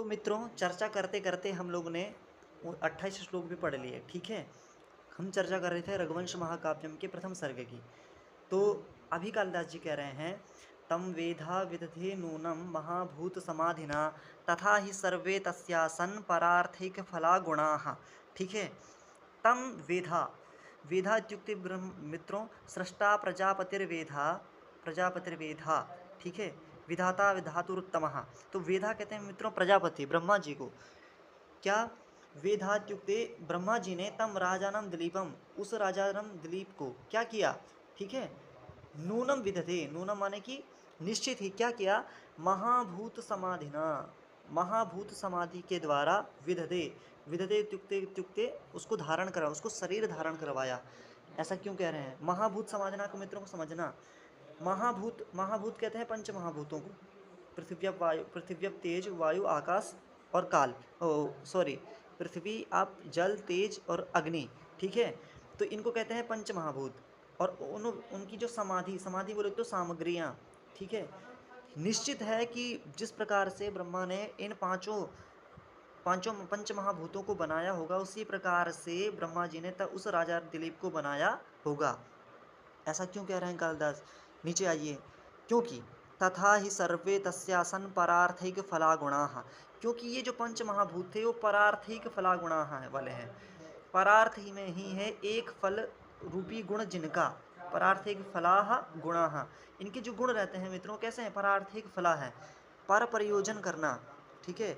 तो मित्रों चर्चा करते करते हम लोग ने 28 श्लोक भी पढ़ लिए, ठीक है। हम चर्चा कर रहे थे रघुवंश महाकाव्यम के प्रथम सर्ग की। तो अभी कालिदास जी कह रहे हैं, तम वेधा विदधे नूनम महाभूत समाधिना तथा ही सर्वे तस्यासन परार्थिक फला गुणाः। ठीक है। तम वेधा, वेधा इत्युक्ते ब्रह्म मित्रों सृष्टा प्रजापतिर्वेधा, प्रजापतिर्वेधा, ठीक है। विधाता विधातुरुत्तमः। तो वेधा कहते हैं मित्रों प्रजापति ब्रह्मा जी को। क्या? वेधा इत्युक्ते ब्रह्मा जी ने तम राजानम दिलीपम, उस राजानम दिलीप को क्या किया? ठीक है। नूनम विदधे, नूनम माने कि निश्चित ही क्या किया? महाभूत समाधिना, महाभूत समाधि के द्वारा विदधे, विदधे इत्युक्ते इत्युक्ते उसको धारण करा, उसको शरीर धारण करवाया। ऐसा क्यों कह रहे हैं? महाभूत समाधिना को मित्रों को समझना। महाभूत, महाभूत कहते हैं पंच महाभूतों को, पृथ्वी वायु, पृथ्वी तेज वायु आकाश और काल, ओ सॉरी, पृथ्वी आप जल तेज और अग्नि, ठीक है। तो इनको कहते हैं पंच महाभूत। और उनकी जो समाधि, समाधि बोले तो सामग्रियाँ, ठीक है। निश्चित है कि जिस प्रकार से ब्रह्मा ने इन पांचों पांचों पंच महाभूतों को बनाया होगा, उसी प्रकार से ब्रह्मा जी ने उस राजा दिलीप को बनाया होगा। ऐसा क्यों कह रहे हैं कालिदास? नीचे आइए। क्योंकि तथा ही सर्वे तस्यासन परार्थिक फलागुणाः, क्योंकि ये जो पंच महाभूत थे वो परार्थिक फलागुणाः वाले हैं। परार्थ ही में ही है एक फल रूपी गुण जिनका, परार्थिक फलाः गुणाः। इनके जो गुण रहते हैं मित्रों कैसे हैं? परार्थिक फला है, पर प्रयोजन करना, ठीक है।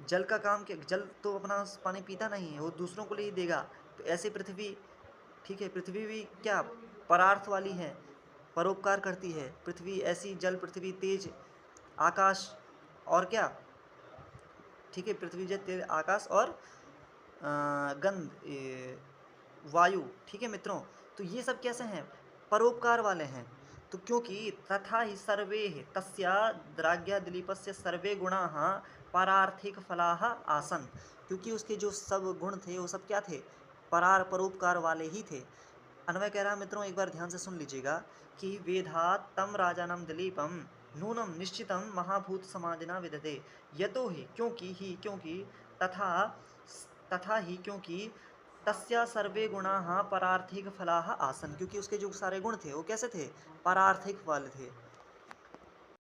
जल का काम क्या? जल तो अपना पानी पीता नहीं है, वो दूसरों को लिए देगा। तो ऐसे पृथ्वी, ठीक है, पृथ्वी भी क्या परार्थ वाली है, परोपकार करती है पृथ्वी। ऐसी जल, पृथ्वी तेज, आकाश और क्या, ठीक है, पृथ्वी जल तेज आकाश और गंध वायु, ठीक है मित्रों। तो ये सब कैसे हैं? परोपकार वाले हैं। तो क्योंकि तथा ही सर्वे तस्या द्राग्या दिलीपस्य सर्वे गुणाः परार्थिक फलाः आसन, क्योंकि उसके जो सब गुण थे वो सब क्या थे? परोपकार वाले ही थे। अन्वय कह रहा है मित्रों, एक बार ध्यान से सुन लीजिएगा कि वेधा तम राजानम दिलीपम नूनम निश्चितम महाभूत समाधिना विदधे, यतो ही क्योंकि तथा, तथा ही क्योंकि तस्या सर्वे गुणाः परार्थिक फलाः आसन, क्योंकि उसके जो सारे गुण थे वो कैसे थे? परार्थिक वाले थे,